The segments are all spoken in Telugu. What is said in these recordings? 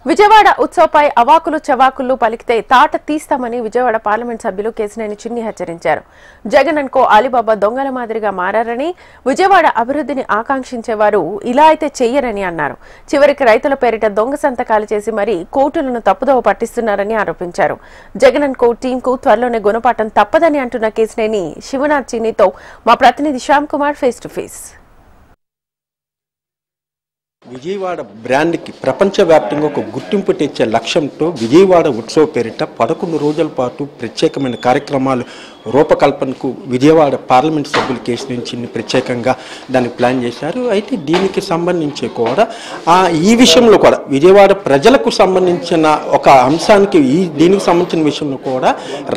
విజయవాడ ఉత్సవపై అవాకులు చవాకులు పలికితే తాట తీస్తామని విజయవాడ పార్లమెంట్ సభ్యులు కేశినేని చిన్ని హెచ్చరించారు. జగన్ అండ్ కో అలీబాబా దొంగల మాదిరిగా మారారని, విజయవాడ అభివృద్ధిని ఆకాంక్షించేవారు ఇలా అయితే చెయ్యరని అన్నారు. చివరికి రైతుల పేరిట దొంగ సంతకాలు చేసి మరీ కోర్టులను తప్పుదోవ పట్టిస్తున్నారని ఆరోపించారు. జగన్ అండ్ కో టీంకు త్వరలోనే గుణపాఠం తప్పదని అంటున్న కేశినేని శివనాథ్ చిన్నితో మా ప్రతినిధి Shyam Kumar face to face. Vijayawada బ్రాండ్కి ప్రపంచవ్యాప్తంగా ఒక గుర్తింపు తెచ్చే లక్ష్యంతో విజయవాడ ఉత్సవ పేరిట 11 రోజుల పాటు ప్రత్యేకమైన కార్యక్రమాలు రూపకల్పనకు విజయవాడ పార్లమెంట్ సభ్యులు కేశినేని చిన్ని ప్రత్యేకంగా దాన్ని ప్లాన్ చేశారు. అయితే దీనికి సంబంధించి కూడా ఈ విషయంలో కూడా విజయవాడ ప్రజలకు సంబంధించిన ఒక అంశానికి దీనికి సంబంధించిన విషయంలో కూడా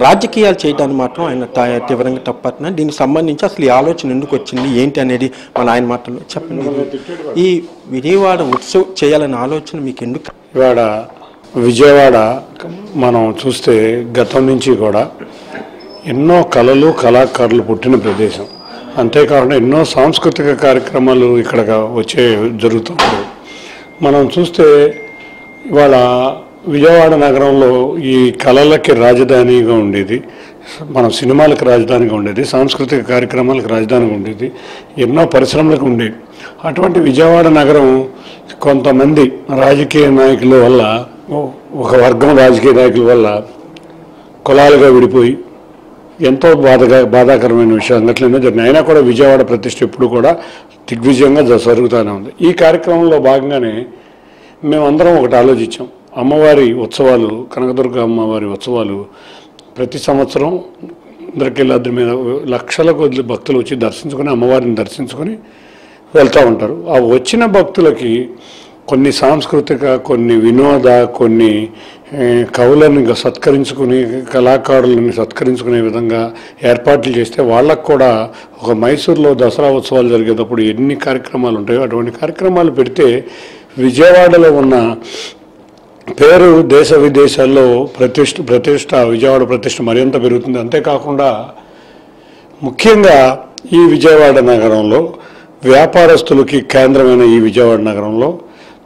రాజకీయాలు చేయడానికి మాత్రం ఆయన తీవ్రంగా తప్పట్టిన. దీనికి సంబంధించి అసలు ఈ ఆలోచన ఎందుకు వచ్చింది ఏంటి అనేది మన ఆయన మాటల్లో చెప్పండి. ఈ విజయవాడ ఉత్సవం చేయాలనే ఆలోచన మీకు ఎందుకు? విజయవాడ మనం చూస్తే గతం నుంచి కూడా ఎన్నో కళలు కళాకారులు పుట్టిన ప్రదేశం. అంతేకాకుండా ఎన్నో సాంస్కృతిక కార్యక్రమాలు ఇక్కడ జరుగుతుంటాయి. మనం చూస్తే ఇవాళ విజయవాడ నగరంలో ఈ కళలకి రాజధానిగా ఉండేది, మనం సినిమాలకు రాజధానిగా ఉండేది, సాంస్కృతిక కార్యక్రమాలకు రాజధానిగా ఉండేది, ఎన్నో పరిశ్రమలకు ఉండేది. అటువంటి విజయవాడ నగరం కొంతమంది రాజకీయ నాయకుల వల్ల, ఒక వర్గం రాజకీయ నాయకుల వల్ల కులాలుగా విడిపోయి ఎంతో బాధాకరమైన సంఘటనలు జరిగినాయి. అయినా కూడా విజయవాడ ప్రతిష్ట ఎప్పుడు కూడా దిగ్విజయంగా జరుగుతూనే ఉంది. ఈ కార్యక్రమంలో భాగంగానే మేమందరం ఒకటి ఆలోచించాం. అమ్మవారి ఉత్సవాలు, కనకదుర్గ అమ్మవారి ఉత్సవాలు ప్రతి సంవత్సరం ఇంద్రకీలాద్రి మీద లక్షల కొద్ది భక్తులు వచ్చి దర్శించుకొని అమ్మవారిని దర్శించుకొని వెళ్తూ ఉంటారు. ఆ వచ్చిన భక్తులకి కొన్ని సాంస్కృతిక, కొన్ని వినోద, కొన్ని కవులను సత్కరించుకుని, కళాకారులను సత్కరించుకునే విధంగా ఏర్పాట్లు చేస్తే వాళ్ళకు కూడా ఒక మైసూరులో దసరా ఉత్సవాలు జరిగేటప్పుడు ఎన్ని కార్యక్రమాలు ఉంటాయో అటువంటి కార్యక్రమాలు పెడితే విజయవాడలో ఉన్న పేరు దేశ విదేశాల్లో ప్రతిష్ట విజయవాడ ప్రతిష్ట మరింత పెరుగుతుంది. అంతేకాకుండా ముఖ్యంగా ఈ విజయవాడ నగరంలో వ్యాపారస్తులకి కేంద్రమైన ఈ విజయవాడ నగరంలో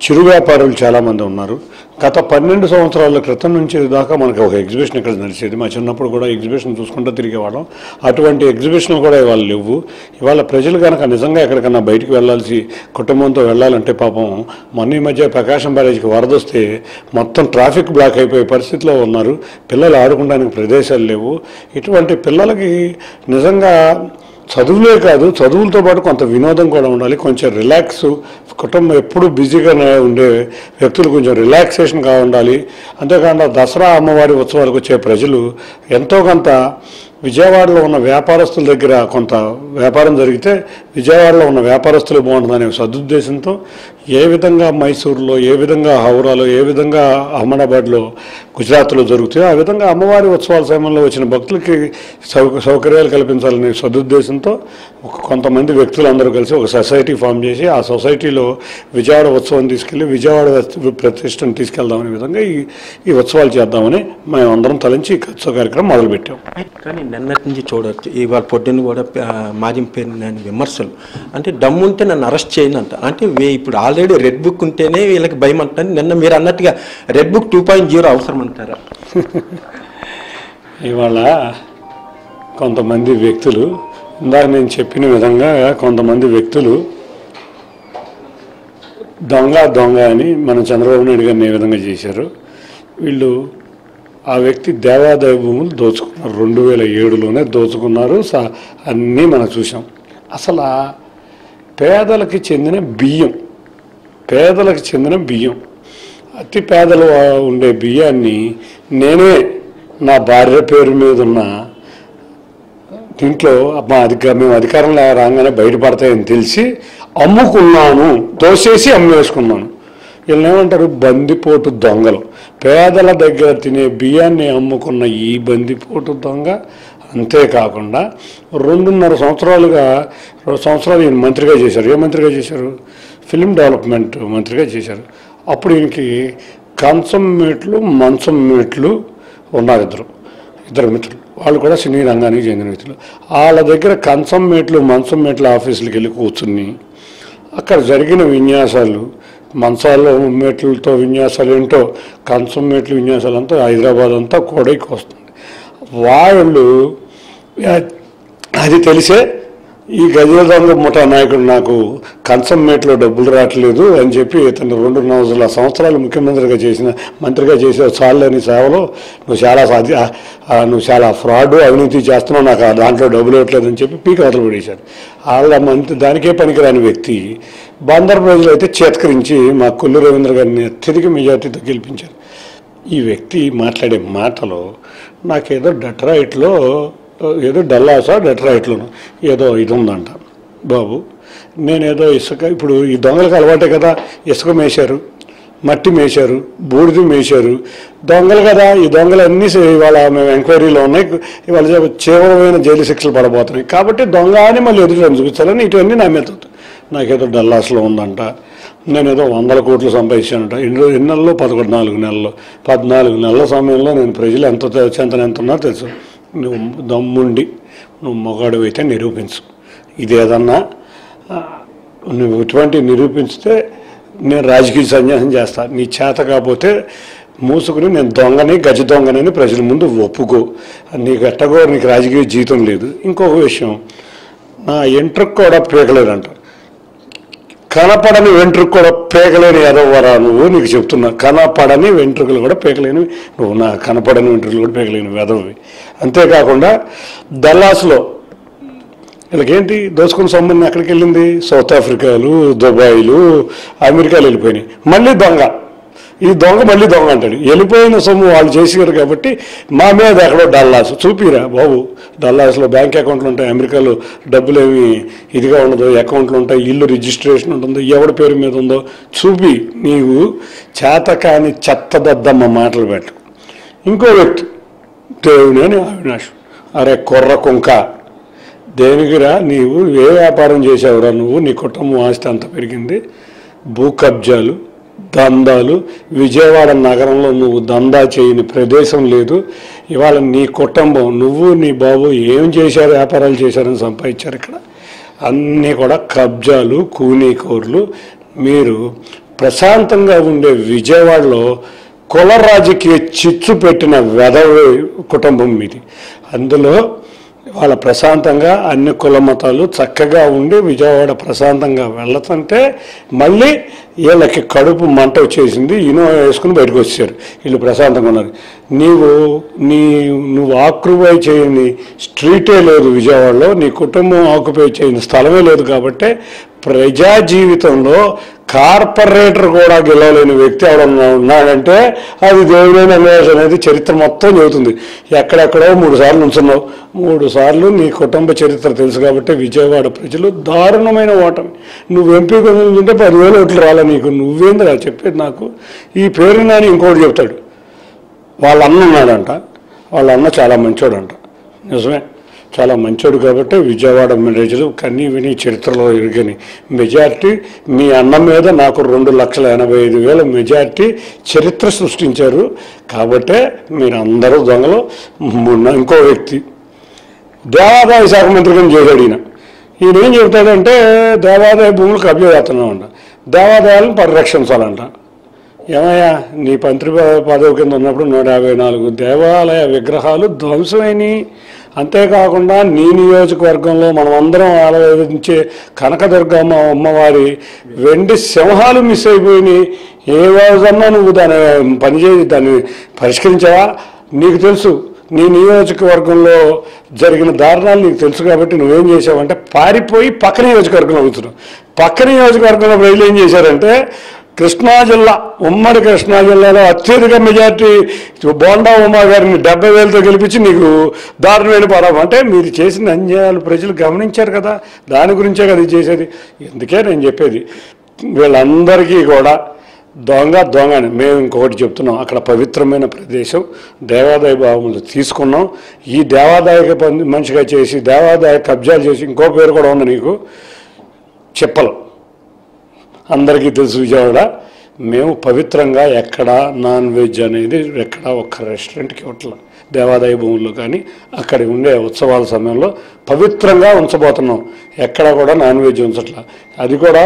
చిరు వ్యాపారులు చాలామంది ఉన్నారు. గత 12 సంవత్సరాల క్రితం నుంచి దాకా మనకు ఒక ఎగ్జిబిషన్ ఇక్కడ నడిచేది. మా చిన్నప్పుడు కూడా ఎగ్జిబిషన్ చూసుకుంటూ తిరిగేవాళ్ళం. అటువంటి ఎగ్జిబిషన్లు కూడా ఇవాళ లేవు. ఇవాళ ప్రజలు కనుక నిజంగా ఎక్కడికన్నా బయటికి వెళ్ళాల్సి కుటుంబంతో వెళ్ళాలంటే పాపం మొన్న ఈ మధ్య ప్రకాశం బ్యారేజ్కి వరదొస్తే మొత్తం ట్రాఫిక్ బ్లాక్ అయిపోయే పరిస్థితిలో ఉన్నారు. పిల్లలు ఆడుకోవడానికి ప్రదేశాలు లేవు. ఇటువంటి పిల్లలకి నిజంగా చదువులే కాదు, చదువులతో పాటు కొంత వినోదం కూడా ఉండాలి, కొంచెం రిలాక్స్. కుటుంబం ఎప్పుడు బిజీగా ఉండే వ్యక్తులు కొంచెం రిలాక్సేషన్గా ఉండాలి. అంతేకాకుండా దసరా అమ్మవారి ఉత్సవాలకు వచ్చే ప్రజలు ఎంతో కొంత విజయవాడలో ఉన్న వ్యాపారస్తుల దగ్గర కొంత వ్యాపారం జరిగితే విజయవాడలో ఉన్న వ్యాపారస్తులు బాగుంటుందనే సదుద్దేశంతో ఏ విధంగా మైసూరులో, ఏ విధంగా హౌరాలో, ఏ విధంగా అహ్మదాబాద్లో, గుజరాత్లో జరుగుతాయో ఆ విధంగా అమ్మవారి ఉత్సవాల సమయంలో వచ్చిన భక్తులకి సౌకర్యాలు కల్పించాలనే సదుద్దేశంతో కొంతమంది వ్యక్తులందరూ కలిసి ఒక సొసైటీ ఫామ్ చేసి ఆ సొసైటీలో విజయవాడ ఉత్సవం తీసుకెళ్ళి విజయవాడ ప్రతిష్టను తీసుకెళ్దామనే విధంగా ఈ ఉత్సవాలు చేద్దామని మేమందరం తలంచి ఉత్సవ కార్యక్రమం మొదలుపెట్టాం. కానీ నిన్నటి నుంచి చూడవచ్చు, ఇవాళ పొద్దున్న కూడా మాజీ పేరు నేను విమర్శలు అంటే దమ్ముంటే నన్ను అరెస్ట్ చేయనంట. అంటే ఇప్పుడు ఆల్రెడీ రెడ్ బుక్ ఉంటేనే వీళ్ళకి భయం అంటారు. నిన్న మీరు అన్నట్టుగా రెడ్ బుక్ 2.0 అవసరం అంటారా? ఇవాళ కొంతమంది వ్యక్తులు, ఇందాక నేను చెప్పిన విధంగా కొంతమంది వ్యక్తులు దొంగ అని మన చంద్రబాబు నాయుడు గారిని ఏ విధంగా చేశారు, వీళ్ళు ఆ వ్యక్తి దేవాదాయ భూములు దోచుకున్నారు. 2007లోనే దోచుకున్నారు. అన్నీ మనం చూసాం. అసలు పేదలకు చెందిన బియ్యం, అతి పేదలు ఉండే బియ్యాన్ని నేనే నా భార్య పేరు మీద ఉన్న దీంట్లో మేము అధికారంలో రాగానే బయటపడతాయని తెలిసి అమ్ముకున్నాను, దోసేసి అమ్మేసుకున్నాను. వీళ్ళని ఏమంటారు? బందిపోటు దొంగలు. పేదల దగ్గర తినే బియ్యాన్ని అమ్ముకున్న ఈ బందిపోటు దొంగ. అంతేకాకుండా 2.5 సంవత్సరాలు ఈయన మంత్రిగా చేశారు. ఏ మంత్రిగా చేశారు? ఫిల్మ్ డెవలప్మెంట్ మంత్రిగా చేశారు. అప్పుడు ఈయనకి కంచం మేట్లు, మంచం మేట్లు ఉన్నారు ఇద్దరు మిత్రులు. వాళ్ళు కూడా సినీ రంగానికి చెందిన వ్యక్తులు. వాళ్ళ దగ్గర కంచం మేట్లు, మంచం మేట్ల ఆఫీసులకు వెళ్ళి కూర్చుని అక్కడ జరిగిన విన్యాసాలు, మంచాల్లో మెట్లతో విన్యాసాలు ఏంటో కంచం మెట్లు విన్యాసాలు అంతా హైదరాబాద్ అంతా కోడైకి వస్తుంది. వాళ్ళు అది తెలిసే ఈ గజల దొంగ ముఠా నాయకుడు నాకు కంచం మేట్లో డబ్బులు రావట్లేదు అని చెప్పి ఇతను 2.5 సంవత్సరాలు ముఖ్యమంత్రిగా మంత్రిగా చేసే చాలని సేవలో నువ్వు చాలా ఫ్రాడ్ అవినీతి చేస్తున్నావు, నాకు దాంట్లో డబ్బులు ఇవ్వట్లేదని చెప్పి పీక అవతలు పడేశారు. వాళ్ళ మంత్రి దానికే పనికిరాని వ్యక్తి బందర్ ప్రజలు అయితే చేత్కరించి మా కొల్లు రవీంద్ర గారిని అత్యధిక మెజార్టీతో గెలిపించారు. ఈ వ్యక్తి మాట్లాడే మాటలో నాకేదో డెట్రాయిట్లో ఏదో డల్లాసా డెట్రాయిట్లోనూ ఏదో ఇది ఉందంట. బాబు నేనేదో ఇసుక, ఇప్పుడు ఈ దొంగలకు అలవాటే కదా, ఇసుక మేశారు, మట్టి మేశారు, బూడిద మేశారు, దొంగలు కదా. ఈ దొంగలన్నీ ఇవాళ మేము ఎంక్వైరీలో ఉన్నాయి, ఇవాళ తీవ్రమైన జైలు శిక్షలు పడబోతున్నాయి కాబట్టి దొంగ అని మళ్ళీ ఎదురు చూపించాలని ఇటువన్నీ నా మీద నాకేదో డల్లాస్లో ఉందంట. నేనేదో 100 కోట్లు సంపాదించానంట. ఎన్ని నెలల్లో 14 నెలల్లో 14 నెలల సమయంలో నేను ప్రజలు ఎంత ఉన్నారో తెలుసు. నువ్వు దమ్ముండి నువ్వు మొగాడు అయితే నిరూపించు. ఇదేదన్నా నువ్వు ఇటువంటి నిరూపిస్తే నేను రాజకీయ సన్యాసం చేస్తా. నీ చేత కాకపోతే మూసుకుని నేను దొంగని గజ దొంగనని ప్రజల ముందు ఒప్పుకో. నీకు ఎట్టగో నీకు రాజకీయ జీవితం లేదు. ఇంకొక విషయం, నా ఎంట్రుకు కూడా పీకలేదంట. కనపడని వెంట్రుకు కూడా పీకలేని ఎదవరా నువ్వు, నీకు చెప్తున్నా. కనపడని వెంట్రుకలు కూడా పీకలేని నువ్వు, నా కనపడని వెంట్రుకలు కూడా పీకలేని వెదవి. అంతేకాకుండా డల్లాస్లో వీళ్ళకేంటి దోచుకున్న సంబంధం ఎక్కడికి వెళ్ళింది? సౌత్ ఆఫ్రికాలు, దుబాయ్లు, అమెరికాలు వెళ్ళిపోయినాయి. మళ్ళీ దొంగ, ఈ దొంగ మళ్ళీ దొంగ అంటాడు. వెళ్ళిపోయిన సొమ్ము వాళ్ళు చేసారు కాబట్టి మా మీద ఎక్కడో డల్లాస్ చూపిరా బాబు. డల్లాస్లో బ్యాంక్ అకౌంట్లు ఉంటాయి, అమెరికాలో డబ్బులు ఏమి ఇదిగా ఉండదు, అకౌంట్లు ఉంటాయి, ఇల్లు రిజిస్ట్రేషన్ ఉంటుందో, ఎవరి పేరు మీద ఉందో చూపి. నీవు చేతకాని చెత్తదద్దమ్మ మాటలు పెట్టు. ఇంకో వ్యక్తి దేవుని అవినాష్, అరే కొర్ర కుంక, దేనికిరా నీవు ఏ వ్యాపారం చేసావురా నువ్వు? నీ కుటుంబం ఆస్తి అంత పెరిగింది, భూ కబ్జాలు, దందాలు. విజయవాడ నగరంలో నువ్వు దందా చేయని ప్రదేశం లేదు. ఇవాళ నీ కుటుంబం, నువ్వు నీ బాబు ఏం చేశారు, వ్యాపారాలు చేశారని సంపాదించారు. ఇక్కడ అన్నీ కూడా కబ్జాలు, కూనీకోర్లు. మీరు ప్రశాంతంగా ఉండే విజయవాడలో కుల రాజకీయ చిచ్చు పెట్టిన వెధవ కుటుంబం మీది. అందులో వాళ్ళ ప్రశాంతంగా అన్ని కుల మతాలు చక్కగా ఉండి విజయవాడ ప్రశాంతంగా వెళ్ళతంటే మళ్ళీ వీళ్ళకి కడుపు మంట వచ్చేసింది. ఇనోవా వేసుకుని బయటకు వచ్చారు. వీళ్ళు ప్రశాంతంగా ఉన్నారు. నువ్వు ఆక్యుపై చేయని స్ట్రీటే లేదు విజయవాడలో, నీ కుటుంబం ఆక్యుపై చేయని స్థలమే లేదు. కాబట్టి ప్రజా జీవితంలో కార్పొరేటర్ కూడా గెలవలేని వ్యక్తి ఎవడన్నా ఉన్నాడంటే అది దేవుడైన అవినాష్ అనేది చరిత్ర మొత్తం చెబుతుంది. ఎక్కడెక్కడో 3 సార్లు ఉంచున్నావు, 3 సార్లు నీ కుటుంబ చరిత్ర తెలుసు కాబట్టి విజయవాడ ప్రజలు దారుణమైన ఓటమి. నువ్వు ఎంపీ ఉంటే 10,000 ఓట్లు రాలే నీకు. నువ్వేందిరా చెప్పేది నాకు? ఈ పేరు నాని ఇంకోటి చెప్తాడు, వాళ్ళ అన్న ఉన్నాడంట, వాళ్ళ అన్న చాలా మంచోడంట. నిజమే, చాలా మంచోడు కాబట్టి విజయవాడ ప్రజలు కన్నీ విని చరిత్రలో ఎరుగని మెజార్టీ మీ అన్న మీద నాకు 2,85,000 మెజార్టీ చరిత్ర సృష్టించారు. కాబట్టే మీరు అందరూ దొంగలు. ఇంకో వ్యక్తి దేవాదాయ శాఖ మంత్రిగా చేశాడు. ఈయన ఏం చెబుతాడంటే దేవాదాయ భూములు కబ్జా చేస్తున్నామంట, దేవాదాయాలను పరిరక్షించాలంట. ఏమయ్యా, నీ మంత్రి పదవి కింద ఉన్నప్పుడు 154 దేవాలయ విగ్రహాలు ధ్వంసమైనవి. అంతేకాకుండా నీ నియోజకవర్గంలో మనం అందరం ఆలోచించే కనకదుర్గమ్మ అమ్మవారి వెండి సింహాలు మిస్ అయిపోయినాయి. ఏ రోజన్నా నువ్వు దాన్ని పరిష్కరించావా? నీకు తెలుసు, నీ నియోజకవర్గంలో జరిగిన దారుణాలు నీకు తెలుసు కాబట్టి నువ్వేం చేసావంటే పారిపోయి పక్క నియోజకవర్గంలో కూర్చున్నావు. పక్క నియోజకవర్గంలో ప్రజలు ఏం చేశారంటే కృష్ణా జిల్లా, ఉమ్మడి కృష్ణా జిల్లాలో అత్యధిక మెజార్టీ బోండా ఉమా గారిని 70,000తో గెలిపించి నీకు దారుణమైన పరాభం. అంటే మీరు చేసిన అన్యాయాలు ప్రజలు గమనించారు కదా, దాని గురించే కదా ఇది చేసేది. ఎందుకే నేను చెప్పేది, వీళ్ళందరికీ కూడా దొంగని మేము ఇంకొకటి చెప్తున్నాం. అక్కడ పవిత్రమైన ప్రదేశం, దేవాదాయ భావములు తీసుకున్నాం. ఈ దేవాదాయ మనిషిగా చేసి దేవాదాయ కబ్జాలు చేసి ఇంకో పేరు కూడా ఉంది నీకు, చెప్పలు. అందరికీ తెలుసు విజయవాడ మేము పవిత్రంగా ఎక్కడ నాన్ వెజ్ అనేది ఎక్కడ ఒక్క రెస్టారెంట్కి ఇవ్వట్ల దేవాదాయ భూముల్లో కానీ అక్కడ ఉండే ఉత్సవాల సమయంలో పవిత్రంగా ఉంచబోతున్నాం. ఎక్కడ కూడా నాన్ వెజ్ ఉంచట్లా. అది కూడా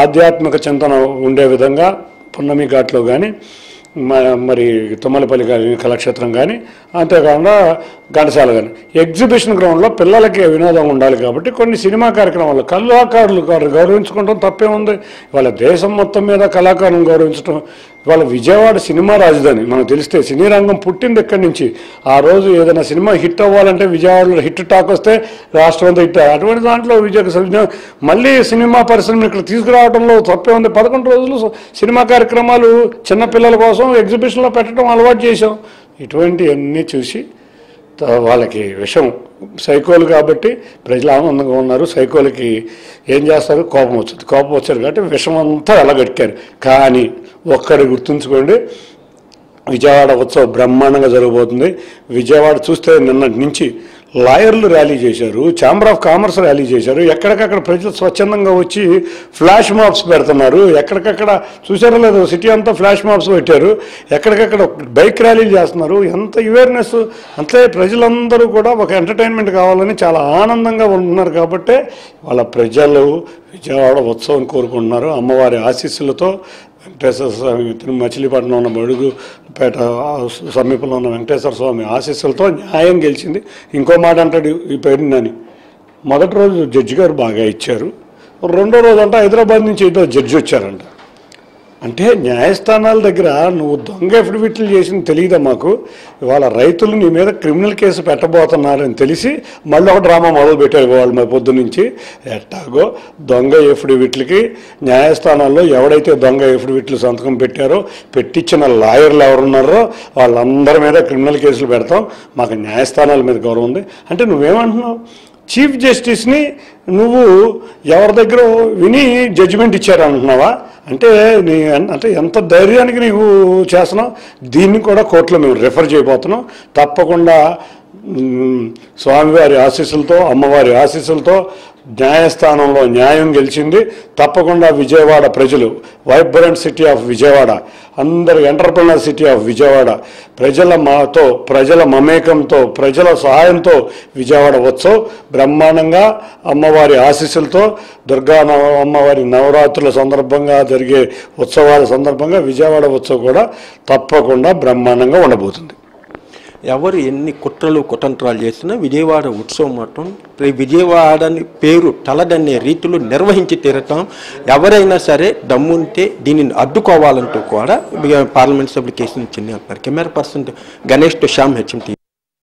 ఆధ్యాత్మిక చింతన ఉండే విధంగా పున్నమి ఘాట్లో కానీ మరి తుమ్మలపల్లి కళాక్షేత్రం కానీ అంతేకాకుండా ఘంటసాల కానీ ఎగ్జిబిషన్ గ్రౌండ్లో పిల్లలకి వినోదం ఉండాలి కాబట్టి కొన్ని సినిమా కార్యక్రమాలు కళాకారులు గౌరవించుకోవడం తప్పే ఉంది. వాళ్ళ దేశం మొత్తం మీద కళాకారులను గౌరవించడం. వాళ్ళ విజయవాడ సినిమా రాజధాని మనకు తెలిస్తే సినీ రంగం పుట్టింది ఎక్కడి నుంచి. ఆ రోజు ఏదైనా సినిమా హిట్ అవ్వాలంటే విజయవాడలో హిట్ టాక్ వస్తే రాష్ట్రం అంతా హిట్. అటువంటి దాంట్లో మళ్ళీ సినిమా పరిశ్రమ ఇక్కడ తీసుకురావడంలో తప్పే ఉంది. 11 రోజులు సినిమా కార్యక్రమాలు చిన్నపిల్లల కోసం ఎగ్జిబిషన్లో పెట్టడం అలవాటు చేసాం. ఇటువంటివన్నీ చూసి వాళ్ళకి విషం సైకోలు కాబట్టి ప్రజలు ఆనందంగా ఉన్నారు. సైకోలకి ఏం చేస్తారు, కోపం వచ్చింది. కోపం వచ్చారు కాబట్టి విషం అంతా వెళ్ళగట్టారు. కానీ ఒక్కడి గుర్తుంచుకోండి, విజయవాడ ఉత్సవం బ్రహ్మాండంగా జరగబోతుంది. విజయవాడ చూస్తే నిన్నటి నుంచి లాయర్లు ర్యాలీ చేశారు, ఛాంబర్ ఆఫ్ కామర్స్ ర్యాలీ చేశారు. ఎక్కడికక్కడ ప్రజలు స్వచ్ఛందంగా వచ్చి ఫ్లాష్ మాబ్స్ పెడుతున్నారు. ఎక్కడికక్కడ చూసారో లేదో సిటీ అంతా ఫ్లాష్ మాబ్స్ పెట్టారు. ఎక్కడికక్కడ బైక్ ర్యాలీలు చేస్తున్నారు. ఎంత అవేర్నెస్ అంతే. ప్రజలందరూ కూడా ఒక ఎంటర్టైన్మెంట్ కావాలని చాలా ఆనందంగా ఉన్నారు. కాబట్టి వాళ్ళ ప్రజలు విజయవాడ ఉత్సవం కోరుకుంటున్నారు. అమ్మవారి ఆశీస్సులతో వెంకటేశ్వర స్వామి మచిలీపట్నం ఉన్న బడుగుపేట సమీపంలో ఉన్న వెంకటేశ్వర స్వామి ఆశీస్సులతో న్యాయం గెలిచింది. ఇంకో మాట అంటాడు ఈ పేరుని. మొదటి రోజు జడ్జి గారు బాగా ఇచ్చారు, రెండో రోజు అంటే హైదరాబాద్ నుంచి ఏదో జడ్జి వచ్చారంట. అంటే న్యాయస్థానాల దగ్గర నువ్వు దొంగ ఎఫిడవిట్లు చేసింది తెలియదా మాకు. ఇవాళ రైతులు నీ మీద క్రిమినల్ కేసు పెట్టబోతున్నారని తెలిసి మళ్ళీ ఒక డ్రామా మొదలు పెట్టారు వాళ్ళు మా పొద్దు నుంచి. ఎట్టాగో దొంగ ఎఫిడవిట్లకి న్యాయస్థానాల్లో ఎవడైతే దొంగ ఎఫిడవిట్లు సంతకం పెట్టారో పెట్టించిన లాయర్లు ఎవరున్నారో వాళ్ళందరి మీద క్రిమినల్ కేసులు పెడతాం. మాకు న్యాయస్థానాల మీద గౌరవం ఉంది. అంటే నువ్వేమంటున్నావు, చీఫ్ జస్టిస్ని నువ్వు ఎవరి దగ్గర విని జడ్జిమెంట్ ఇచ్చారంటున్నావా? అంటే అంటే ఎంత ధైర్యానికి నీవు చేస్తున్నావు. దీన్ని కూడా కోర్టులో మేము రిఫర్ చేయబోతున్నాం. తప్పకుండా స్వామివారి ఆశీస్సులతో అమ్మవారి ఆశీస్సులతో న్యాయస్థానంలో న్యాయం గెలిచింది. తప్పకుండా విజయవాడ ప్రజలు వైబ్రెంట్ సిటీ ఆఫ్ విజయవాడ, అందరు ఎంటర్ప్రినర్ సిటీ ఆఫ్ విజయవాడ, ప్రజల మమేకంతో ప్రజల సహాయంతో విజయవాడ ఉత్సవం బ్రహ్మాండంగా అమ్మవారి ఆశీస్సులతో దుర్గా అమ్మవారి నవరాత్రుల సందర్భంగా జరిగే ఉత్సవాల సందర్భంగా విజయవాడ ఉత్సవం కూడా తప్పకుండా బ్రహ్మాండంగా ఉండబోతుంది. ఎవరు ఎన్ని కుట్రలు కుతంత్రాలు చేసినా విజయవాడ ఉత్సవం మాత్రం విజయవాడని పేరు తలదన్నే రీతిలో నిర్వహించి తీరటం. ఎవరైనా సరే దమ్ముంటే దీనిని అడ్డుకోవాలంటూ కూడా పార్లమెంట్ సభ్యులు కేసులు చిన్న camera person Ganesh to Shyam, HMT.